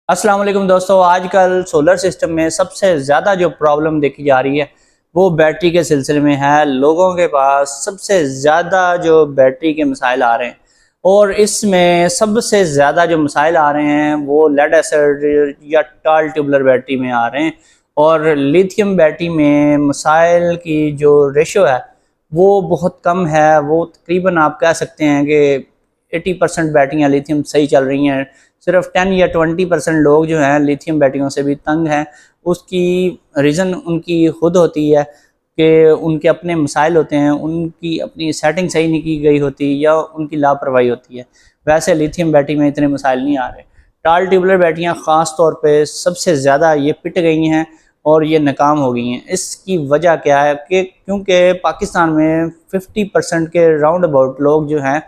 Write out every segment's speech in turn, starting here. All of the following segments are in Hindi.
अस्सलाम वालेकुम दोस्तों, आजकल सोलर सिस्टम में सबसे ज़्यादा जो प्रॉब्लम देखी जा रही है वो बैटरी के सिलसिले में है। लोगों के पास सबसे ज़्यादा जो बैटरी के मसाइल आ रहे हैं और इसमें सबसे ज़्यादा जो मसाइल आ रहे हैं वो लेड एसिड या टाल ट्यूबुलर बैटरी में आ रहे हैं। और लिथियम बैटरी में मसाइल की जो रेशो है वो बहुत कम है। वो तकरीबन आप कह सकते हैं कि 80% बैटरियाँ लिथियम सही चल रही हैं। सिर्फ 10 या 20% लोग जो हैं लिथियम बैटरियों से भी तंग हैं। उसकी रीज़न उनकी खुद होती है कि उनके अपने मसाइल होते हैं, उनकी अपनी सेटिंग सही नहीं की गई होती या उनकी लापरवाही होती है। वैसे लिथियम बैटरी में इतने मसाइल नहीं आ रहे। टाल ट्यूबुलर बैटरियाँ ख़ास तौर पे सबसे ज़्यादा ये पिट गई हैं और ये नाकाम हो गई हैं। इसकी वजह क्या है कि क्योंकि पाकिस्तान में 50% के राउंड अबाउट लोग जो हैं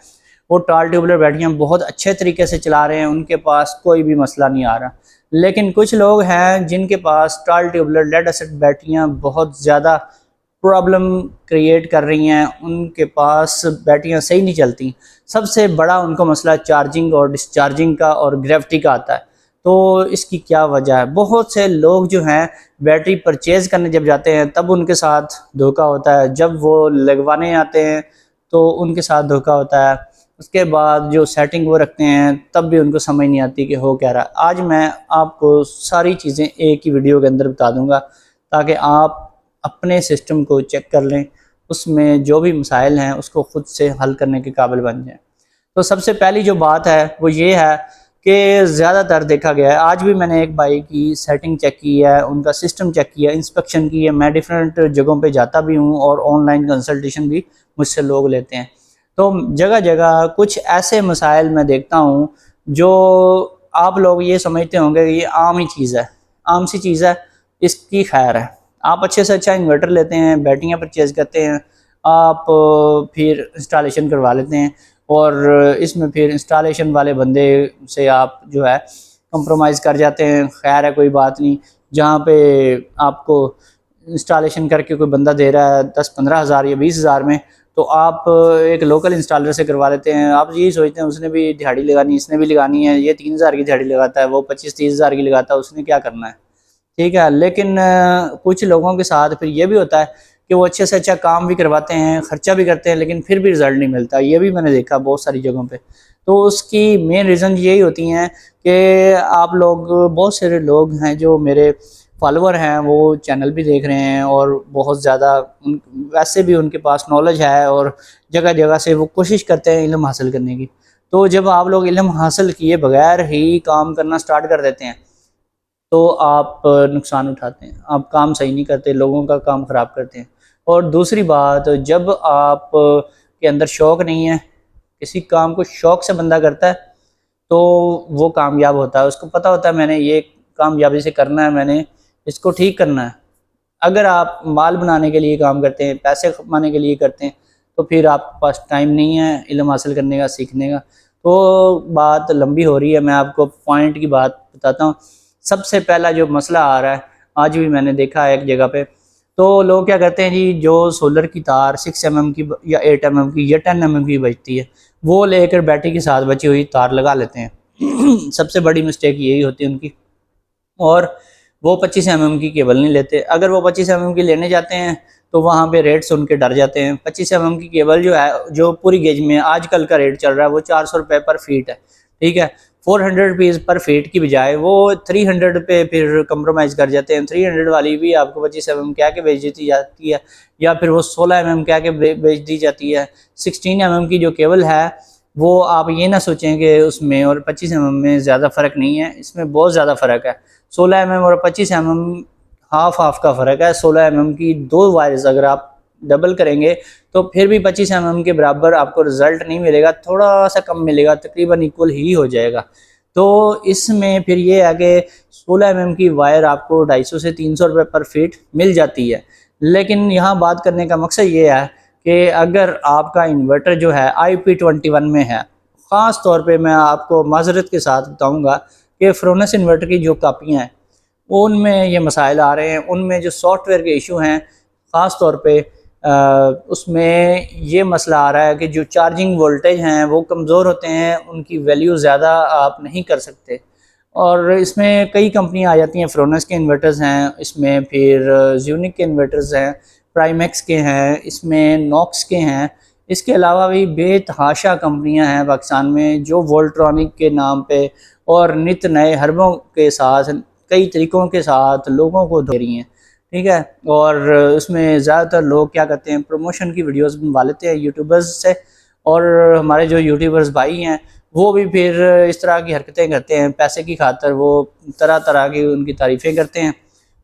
वो टाल ट्यूबुलर बैटरियाँ बहुत अच्छे तरीके से चला रहे हैं, उनके पास कोई भी मसला नहीं आ रहा। लेकिन कुछ लोग हैं जिनके पास टाल ट्यूबुलर लेड एसिड बैटरियाँ बहुत ज़्यादा प्रॉब्लम क्रिएट कर रही हैं, उनके पास बैटरियाँ सही नहीं चलती। सबसे बड़ा उनको मसला चार्जिंग और डिस्चार्जिंग का और ग्रेविटी का आता है। तो इसकी क्या वजह है? बहुत से लोग जो हैं बैटरी परचेज़ करने जब जाते हैं तब उनके साथ धोखा होता है, जब वो लगवाने आते हैं तो उनके साथ धोखा होता है। उसके बाद जो सेटिंग वो रखते हैं तब भी उनको समझ नहीं आती कि हो क्या रहा है। आज मैं आपको सारी चीज़ें एक ही वीडियो के अंदर बता दूंगा ताकि आप अपने सिस्टम को चेक कर लें, उसमें जो भी मसाइल हैं उसको ख़ुद से हल करने के काबिल बन जाएँ। तो सबसे पहली जो बात है वो ये है कि ज़्यादातर देखा गया है, आज भी मैंने एक भाई की सेटिंग चेक की है, उनका सिस्टम चेक किया, इंस्पेक्शन की है। मैं डिफरेंट जगहों पे जाता भी हूँ और ऑनलाइन कंसल्टेशन भी मुझसे लोग लेते हैं। तो जगह जगह कुछ ऐसे मसाइल मैं देखता हूँ जो आप लोग ये समझते होंगे कि ये आम ही चीज़ है, आम सी चीज़ है, इसकी खैर है। आप अच्छे से अच्छा इन्वर्टर लेते हैं, बैटरियाँ परचेज़ करते हैं, आप फिर इंस्टॉलेशन करवा लेते हैं और इसमें फिर इंस्टॉलेशन वाले बंदे से आप जो है कंप्रोमाइज़ कर जाते हैं। खैर है, कोई बात नहीं। जहाँ पे आपको इंस्टॉलेशन करके कोई बंदा दे रहा है 10-15 हज़ार या 20 हज़ार में, तो आप एक लोकल इंस्टॉलर से करवा लेते हैं। आप यही सोचते हैं उसने भी दिहाड़ी लगानी, इसने भी लगानी है, ये 3 हज़ार की दिहाड़ी लगाता है, वो 25-30 हज़ार की लगाता है, उसने क्या करना है, ठीक है। लेकिन कुछ लोगों के साथ फिर ये भी होता है कि वो अच्छे से अच्छा काम भी करवाते हैं, खर्चा भी करते हैं, लेकिन फिर भी रिज़ल्ट नहीं मिलता। ये भी मैंने देखा बहुत सारी जगहों पे। तो उसकी मेन रीज़न यही होती हैं कि आप लोग, बहुत सारे लोग हैं जो मेरे फॉलोअर हैं, वो चैनल भी देख रहे हैं और बहुत ज़्यादा वैसे भी उनके पास नॉलेज है और जगह जगह से वो कोशिश करते हैं इल्म हासिल करने की। तो जब आप लोग इल्म हासिल किए बगैर ही काम करना स्टार्ट कर देते हैं तो आप नुकसान उठाते हैं, आप काम सही नहीं करते, लोगों का काम ख़राब करते हैं। और दूसरी बात, जब आप के अंदर शौक़ नहीं है, किसी काम को शौक़ से बंदा करता है तो वो कामयाब होता है। उसको पता होता है मैंने ये कामयाबी से करना है, मैंने इसको ठीक करना है। अगर आप माल बनाने के लिए काम करते हैं, पैसे कमाने के लिए करते हैं, तो फिर आपके पास टाइम नहीं है इल्म हासिल करने का, सीखने का। तो बात लंबी हो रही है, मैं आपको पॉइंट की बात बताता हूँ। सबसे पहला जो मसला आ रहा है, आज भी मैंने देखा है एक जगह पे, तो लोग क्या करते हैं जी, जो सोलर की तार 6 mm की या 8 mm की या 10 mm की बचती है, वो लेकर बैटरी के साथ बची हुई तार लगा लेते हैं। सबसे बड़ी मिस्टेक यही होती है उनकी। और वो 25 mm की केबल नहीं लेते। अगर वो 25 mm की लेने जाते हैं तो वहाँ पे रेट सुन के डर जाते हैं। 25 mm की केबल जो है, जो पूरी गेज में आजकल का रेट चल रहा है वो 400 रुपये पर फीट है, ठीक है। 400 रुपीज़ पर फीट की बजाय वो 300 पे फिर कंप्रोमाइज़ कर जाते हैं। 300 वाली भी आपको 25 mm कह के बेच दी जाती है, या फिर वो 16 mm कह के बेच दी जाती है। 16 mm की जो केबल है वो आप ये ना सोचें कि उसमें और 25 mm में ज़्यादा फ़र्क नहीं है, इसमें बहुत ज़्यादा फ़र्क है। 16 mm और 25 mm हाफ का फ़र्क है। 16 mm की 2 वायर्स अगर आप डबल करेंगे तो फिर भी 25 mm के बराबर आपको रिज़ल्ट नहीं मिलेगा, थोड़ा सा कम मिलेगा, तकरीबन इक्वल ही हो जाएगा। तो इसमें फिर ये है कि 16 mm की वायर आपको 250 से 300 रुपये पर फीट मिल जाती है। लेकिन यहाँ बात करने का मकसद ये है कि अगर आपका इन्वर्टर जो है IP21 में है, ख़ास तौर पे मैं आपको माज़रत के साथ बताऊँगा कि फ्रोनस इन्वर्टर की जो कापियाँ हैं उनमें ये मसाइल आ रहे हैं। उनमें जो सॉफ्टवेयर के इशू हैं, ख़ास तौर पे उसमें ये मसला आ रहा है कि जो चार्जिंग वोल्टेज हैं वो कमज़ोर होते हैं, उनकी वैल्यू ज़्यादा आप नहीं कर सकते। और इसमें कई कंपनियां आ जाती हैं। फ्रोनस के इन्वर्टर्स हैं, इसमें फिर ज़्यूनिक के इन्वर्टर्स हैं, प्राइमेक्स के हैं, इसमें नॉक्स के हैं। इसके अलावा भी बेतहाशा कंपनियां हैं पाकिस्तान में जो वोल्ट्रॉनिक के नाम पे और नित नए हरबों के साथ कई तरीक़ों के साथ लोगों को दे रही हैं, ठीक है। और उसमें ज़्यादातर लोग क्या करते हैं, प्रमोशन की वीडियोस बनवा लेते हैं यूट्यूबर्स से, और हमारे जो यूट्यूबर्स भाई हैं वो भी फिर इस तरह की हरकतें करते हैं। पैसे की खातर वो तरह तरह की उनकी तारीफ़ें करते हैं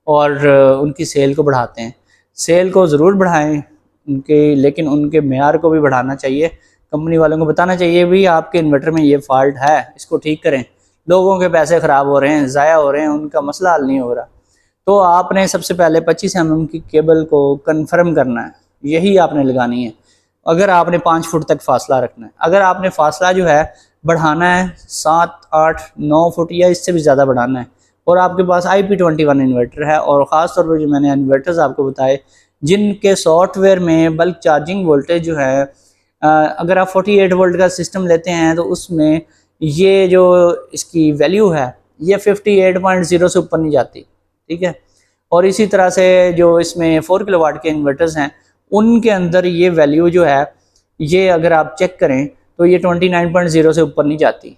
और उनकी सेल को बढ़ाते हैं। सेल को ज़रूर बढ़ाएं उनके, लेकिन उनके मेयार को भी बढ़ाना चाहिए। कंपनी वालों को बताना चाहिए भी आपके इन्वर्टर में ये फॉल्ट है, इसको ठीक करें। लोगों के पैसे ख़राब हो रहे हैं, ज़ाया हो रहे हैं, उनका मसला हल नहीं हो रहा। तो आपने सबसे पहले 25 mm की केबल को कन्फर्म करना है, यही आपने लगानी है। अगर आपने 5 फुट तक फासला रखना है, अगर आपने फासला जो है बढ़ाना है 7, 8, 9 फुट या इससे भी ज़्यादा बढ़ाना है, और आपके पास IP21 इन्वर्टर है, और ख़ास तौर पर जो मैंने इन्वर्टर्स आपको बताए जिनके सॉफ्टवेयर में बल्क चार्जिंग वोल्टेज जो है, अगर आप 48 वोल्ट का सिस्टम लेते हैं तो उसमें ये जो इसकी वैल्यू है ये 58.0 से ऊपर नहीं जाती, ठीक है। और इसी तरह से जो इसमें 4 किलोवाट के इन्वर्टर्स हैं उनके अंदर ये वैल्यू जो है, ये अगर आप चेक करें तो ये 29.0 से ऊपर नहीं जाती।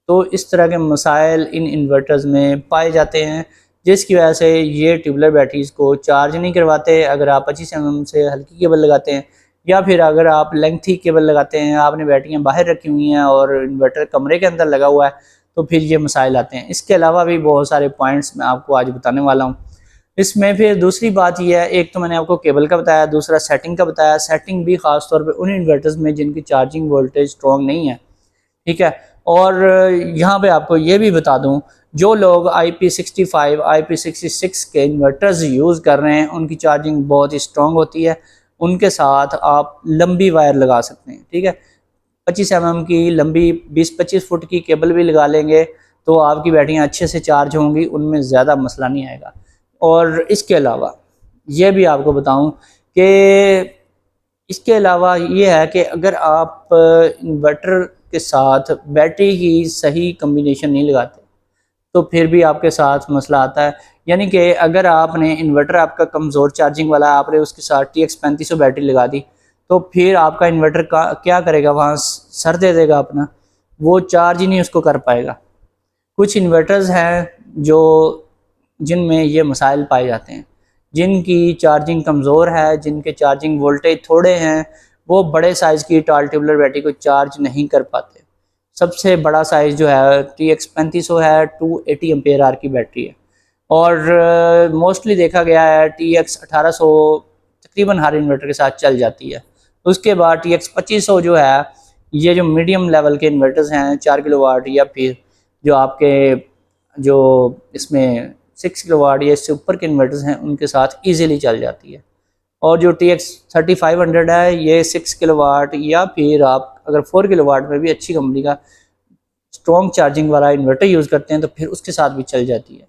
तो इस तरह के मसाइल इन इन्वर्टर्स में पाए जाते हैं, जिसकी वजह से ये ट्यूबलर बैटरीज को चार्ज नहीं करवाते। अगर आप 25 mm से हल्की केबल लगाते हैं, या फिर अगर आप लेंथी केबल लगाते हैं, आपने बैटरियाँ बाहर रखी हुई हैं और इन्वर्टर कमरे के अंदर लगा हुआ है, तो फिर ये मसाइल आते हैं। इसके अलावा भी बहुत सारे पॉइंट्स मैं आपको आज बताने वाला हूँ। इसमें फिर दूसरी बात यह है, एक तो मैंने आपको केबल का बताया, दूसरा सेटिंग का बताया। सेटिंग भी ख़ास तौर पे उन इन्वर्टर्स में जिनकी चार्जिंग वोल्टेज स्ट्रॉन्ग नहीं है, ठीक है। और यहाँ पे आपको ये भी बता दूँ, जो लोग IP65, IP66 के इन्वर्टर्स यूज़ कर रहे हैं उनकी चार्जिंग बहुत ही स्ट्रॉन्ग होती है। उनके साथ आप लंबी वायर लगा सकते हैं, ठीक है। 25 mm की लंबी 20-25 फुट की केबल भी लगा लेंगे तो आपकी बैटरियाँ अच्छे से चार्ज होंगी, उनमें ज़्यादा मसला नहीं आएगा। और इसके अलावा ये भी आपको बताऊं कि इसके अलावा ये है कि अगर आप इन्वर्टर के साथ बैटरी की सही कम्बिनेशन नहीं लगाते तो फिर भी आपके साथ मसला आता है। यानी कि अगर आपने इन्वर्टर आपका कमज़ोर चार्जिंग वाला, आपने उसके साथ TX 3500 बैटरी लगा दी, तो फिर आपका इन्वर्टर का क्या करेगा, वहाँ सर दे देगा अपना, वो चार्ज ही नहीं उसको कर पाएगा। कुछ इन्वर्टर्स हैं जो जिनमें ये मसाइल पाए जाते हैं, जिनकी चार्जिंग कमज़ोर है, जिनके चार्जिंग वोल्टेज थोड़े हैं, वो बड़े साइज़ की टॉल ट्यूबलर बैटरी को चार्ज नहीं कर पाते। सबसे बड़ा साइज़ जो है TX 3500 है, 280 एम्पेयर आवर की बैटरी है। और मोस्टली देखा गया है TX 1800 तकरीबन हर इन्वर्टर के साथ चल जाती है। उसके बाद TX 2500 जो है, ये जो मीडियम लेवल के इन्वर्टर्स हैं 4 किलोवाट, या फिर जो आपके जो इसमें 6 किलोवाट या इससे ऊपर के इन्वर्टर्स हैं उनके साथ इजीली चल जाती है। और जो TX 3500 है ये 6 किलोवाट या फिर आप अगर 4 किलोवाट में भी अच्छी कंपनी का स्ट्रॉन्ग चार्जिंग वाला इन्वर्टर यूज़ करते हैं तो फिर उसके साथ भी चल जाती है।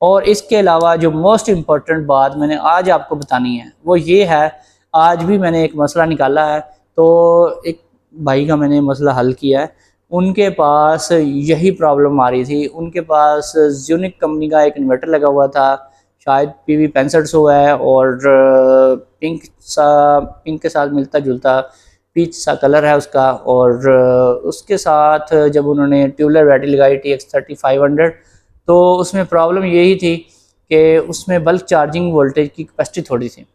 और इसके अलावा जो मोस्ट इम्पॉर्टेंट बात मैंने आज आपको बतानी है वो ये है, आज भी मैंने एक मसला निकाला है, तो एक भाई का मैंने मसला हल किया है। उनके पास यही प्रॉब्लम आ रही थी, उनके पास ज़्यूनिक कंपनी का एक इन्वर्टर लगा हुआ था, शायद PV 6500 है, और पिंक के साथ मिलता जुलता पीच सा कलर है उसका। और उसके साथ जब उन्होंने ट्यूबलर बैटरी लगाई TX 3500, तो उसमें प्रॉब्लम यही थी कि उसमें बल्क चार्जिंग वोल्टेज की कैपेसिटी थोड़ी थी।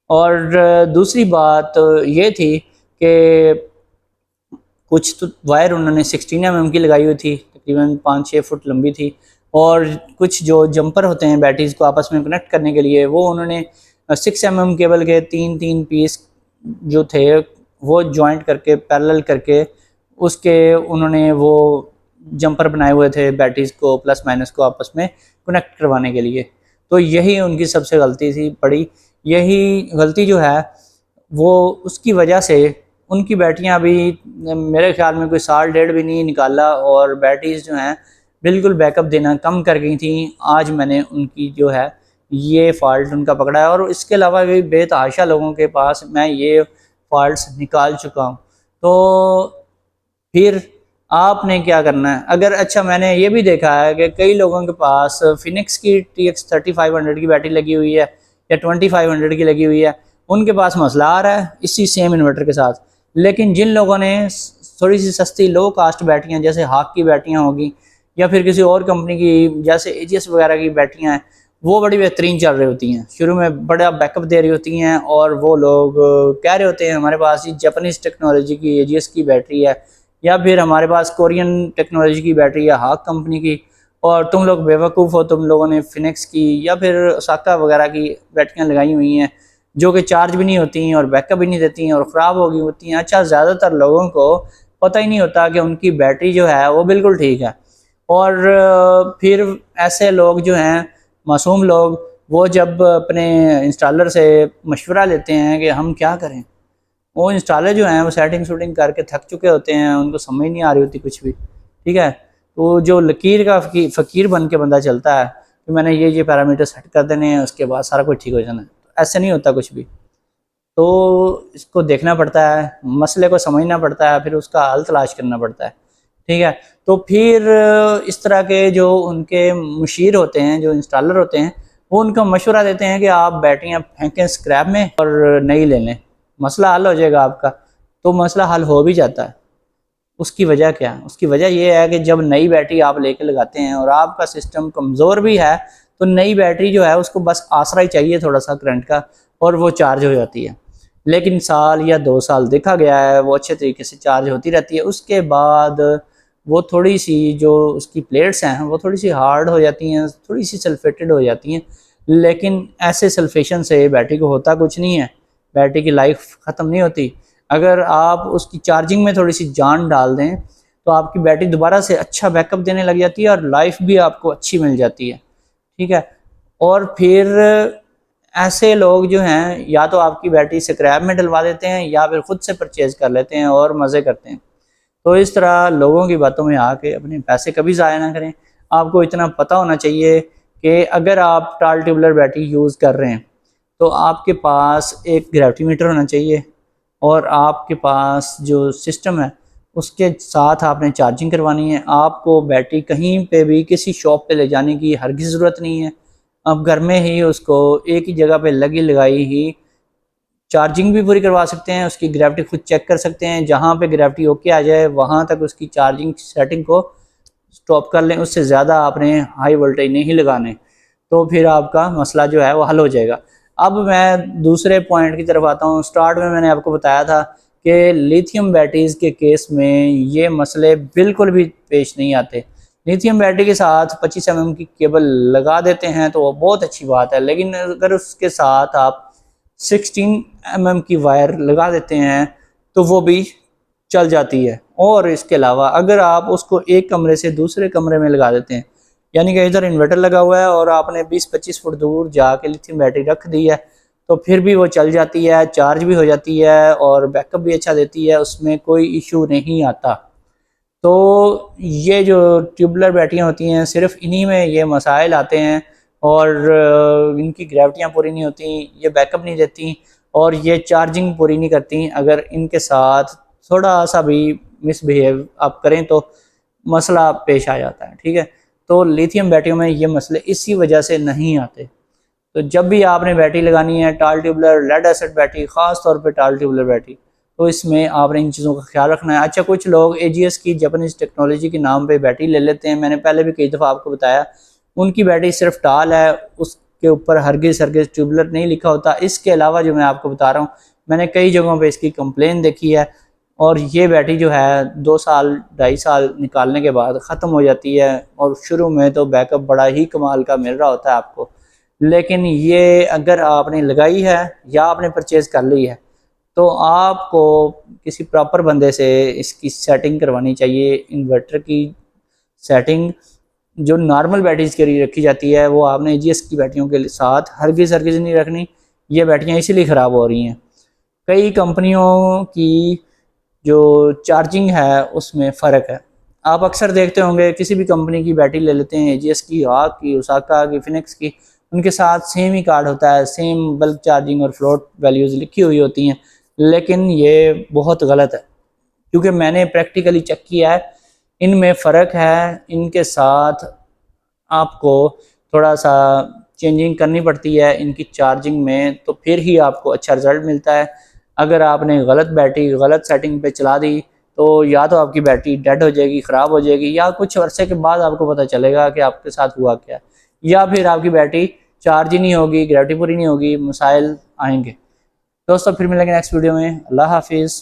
और दूसरी बात ये थी कि कुछ तो वायर उन्होंने 16 mm की लगाई हुई थी, तकरीबन 5-6 फुट लंबी थी, और कुछ जो जंपर होते हैं बैटरीज को आपस में कनेक्ट करने के लिए, वो उन्होंने 6 mm केबल के 3-3 पीस जो थे वो जॉइंट करके पैरेलल करके उसके उन्होंने वो जंपर बनाए हुए थे बैटरीज को प्लस माइनस को आपस में कनेक्ट करवाने के लिए। तो यही उनकी सबसे गलती थी बड़ी। यही गलती जो है वो उसकी वजह से उनकी बैटरियां अभी मेरे ख्याल में कोई 1.5 साल भी नहीं निकाला, और बैटरीज जो हैं बिल्कुल बैकअप देना कम कर गई थी। आज मैंने उनकी जो है ये फॉल्ट उनका पकड़ा है, और इसके अलावा भी बेतहाशा लोगों के पास मैं ये फॉल्ट्स निकाल चुका हूँ। तो फिर आपने क्या करना है, अगर अच्छा मैंने ये भी देखा है कि कई लोगों के पास फिनिक्स की TX3500 की बैटरी लगी हुई है या 2500 की लगी हुई है, उनके पास मसला आ रहा है इसी सेम इन्वर्टर के साथ। लेकिन जिन लोगों ने थोड़ी सी सस्ती लो कास्ट बैटरियाँ जैसे हाक की बैटरियाँ होगी या फिर किसी और कंपनी की जैसे AGS वगैरह की बैटरियाँ हैं, वो बड़ी बेहतरीन चल रही होती हैं, शुरू में बड़ा बैकअप दे रही होती हैं और वो लोग कह रहे होते हैं हमारे पास ये जापानीज़ टेक्नोलॉजी की AGS की बैटरी है या फिर हमारे पास कोरियन टेक्नोलॉजी की बैटरी है हाक कंपनी की, और तुम लोग बेवकूफ़ हो, तुम लोगों ने फिनिक्स की या फिर ओसाका वगैरह की बैटरियाँ लगाई हुई हैं जो कि चार्ज भी नहीं होती हैं और बैकअप भी नहीं देती हैं और ख़राब हो गई होती हैं। अच्छा, ज़्यादातर लोगों को पता ही नहीं होता कि उनकी बैटरी जो है वो बिल्कुल ठीक है। और फिर ऐसे लोग जो हैं मासूम लोग, वो जब अपने इंस्टॉलर से मशवरा लेते हैं कि हम क्या करें, वो इंस्टॉलर जो हैं वो सेटिंग शूटिंग करके थक चुके होते हैं, उनको समझ नहीं आ रही होती कुछ भी, ठीक है। तो जो लकीर का फ़कीर बन के बंदा चलता है कि मैंने ये पैरामीटर सेट कर देने हैं उसके बाद सारा कुछ ठीक हो जाना है, तो ऐसे नहीं होता कुछ भी। तो इसको देखना पड़ता है, मसले को समझना पड़ता है, फिर उसका हल तलाश करना पड़ता है, ठीक है। तो फिर इस तरह के जो उनके मुशीर होते हैं, जो इंस्टॉलर होते हैं, वो उनको मशवरा देते हैं कि आप बैटरियाँ फेंकें स्क्रैप में और नई ले लें, मसला हल हो जाएगा आपका। तो मसला हल हो भी जाता है। उसकी वजह क्या है? उसकी वजह ये है कि जब नई बैटरी आप लेके लगाते हैं और आपका सिस्टम कमज़ोर भी है, तो नई बैटरी जो है उसको बस आसरा ही चाहिए थोड़ा सा करंट का और वो चार्ज हो जाती है। लेकिन साल या 2 साल देखा गया है वो अच्छे तरीके से चार्ज होती रहती है। उसके बाद वो थोड़ी सी जो उसकी प्लेट्स हैं वो थोड़ी सी हार्ड हो जाती हैं, थोड़ी सी सल्फेटेड हो जाती हैं। लेकिन ऐसे सल्फेशन से बैटरी को होता कुछ नहीं है, बैटरी की लाइफ ख़त्म नहीं होती। अगर आप उसकी चार्जिंग में थोड़ी सी जान डाल दें तो आपकी बैटरी दोबारा से अच्छा बैकअप देने लग जाती है और लाइफ भी आपको अच्छी मिल जाती है, ठीक है। और फिर ऐसे लोग जो हैं या तो आपकी बैटरी स्क्रैप में डलवा देते हैं या फिर ख़ुद से परचेज़ कर लेते हैं और मज़े करते हैं। तो इस तरह लोगों की बातों में आके अपने पैसे कभी ज़ाया ना करें। आपको इतना पता होना चाहिए कि अगर आप टाल ट्यूबलर बैटरी यूज़ कर रहे हैं तो आपके पास एक ग्रेविटी मीटर होना चाहिए और आपके पास जो सिस्टम है उसके साथ आपने चार्जिंग करवानी है। आपको बैटरी कहीं पे भी किसी शॉप पे ले जाने की हरगिज़ ज़रूरत नहीं है। आप घर में ही उसको एक ही जगह पे लगी लगाई ही चार्जिंग भी पूरी करवा सकते हैं, उसकी ग्रेविटी खुद चेक कर सकते हैं, जहाँ पे ग्रेविटी ओके आ जाए वहाँ तक उसकी चार्जिंग सेटिंग को स्टॉप कर लें, उससे ज़्यादा आपने हाई वोल्टेज नहीं लगाने, तो फिर आपका मसला जो है वो हल हो जाएगा। अब मैं दूसरे पॉइंट की तरफ आता हूँ। स्टार्ट में मैंने आपको बताया था कि लिथियम बैटरीज़ के केस में ये मसले बिल्कुल भी पेश नहीं आते। लिथियम बैटरी के साथ 25 mm की केबल लगा देते हैं तो वो बहुत अच्छी बात है, लेकिन अगर उसके साथ आप 16 mm की वायर लगा देते हैं तो वो भी चल जाती है। और इसके अलावा अगर आप उसको एक कमरे से दूसरे कमरे में लगा देते हैं, यानी कि इधर इन्वर्टर लगा हुआ है और आपने 20-25 फुट दूर जाके लिथियम बैटरी रख दी है, तो फिर भी वो चल जाती है, चार्ज भी हो जाती है और बैकअप भी अच्छा देती है, उसमें कोई इशू नहीं आता। तो ये जो ट्यूबलर बैटरियाँ होती हैं सिर्फ इन्हीं में ये मसाइल आते हैं और इनकी ग्रेविटियाँ पूरी नहीं होती, ये बैकअप नहीं देती और ये चार्जिंग पूरी नहीं करती। अगर इनके साथ थोड़ा सा भी मिसबिहेव आप करें तो मसला पेश आ जाता है, ठीक है। तो लिथियम बैटरियों में ये मसले इसी वजह से नहीं आते। तो जब भी आपने बैटरी लगानी है टाल ट्यूबलर, लेड एसिड बैटरी, ख़ास तौर पे टाल ट्यूबलर बैटरी, तो इसमें आपने इन चीज़ों का ख्याल रखना है। अच्छा, कुछ लोग AGS की जापानीज़ टेक्नोलॉजी के नाम पे बैटरी ले लेते हैं, मैंने पहले भी कई दफ़ा आपको बताया, उनकी बैटरी सिर्फ टाल है, उसके ऊपर हरगिज़ ट्यूबलर नहीं लिखा होता। इसके अलावा जो मैं आपको बता रहा हूँ, मैंने कई जगहों पर इसकी कंप्लेन देखी है और ये बैटरी जो है 2 साल 2.5 साल निकालने के बाद ख़त्म हो जाती है और शुरू में तो बैकअप बड़ा ही कमाल का मिल रहा होता है आपको। लेकिन ये अगर आपने लगाई है या आपने परचेज़ कर ली है तो आपको किसी प्रॉपर बंदे से इसकी सेटिंग करवानी चाहिए। इन्वर्टर की सेटिंग जो नॉर्मल बैटरीज के लिए रखी जाती है वो आपने AGS की बैटरियों के साथ हरगिज़ नहीं रखनी। ये बैटरियाँ इसीलिए ख़राब हो रही हैं। कई कंपनियों की जो चार्जिंग है उसमें फ़र्क है। आप अक्सर देखते होंगे किसी भी कंपनी की बैटरी ले लेते हैं, AGS की, हाक की, ओसाका की, फिनिक्स की, उनके साथ सेम ही कार्ड होता है, सेम बल्क चार्जिंग और फ्लोट वैल्यूज़ लिखी हुई होती हैं। लेकिन ये बहुत गलत है क्योंकि मैंने प्रैक्टिकली चेक किया है इनमें फ़र्क है। इनके साथ आपको थोड़ा सा चेंजिंग करनी पड़ती है इनकी चार्जिंग में, तो फिर ही आपको अच्छा रिज़ल्ट मिलता है। अगर आपने गलत बैटरी गलत सेटिंग पे चला दी तो या तो आपकी बैटरी डेड हो जाएगी, ख़राब हो जाएगी, या कुछ अरसे के बाद आपको पता चलेगा कि आपके साथ हुआ क्या, या फिर आपकी बैटरी चार्ज ही नहीं होगी, ग्रेविटी पूरी नहीं होगी, मसाइल आएंगे। दोस्तों फिर मिलेंगे नेक्स्ट वीडियो में। अल्लाह हाफिज़।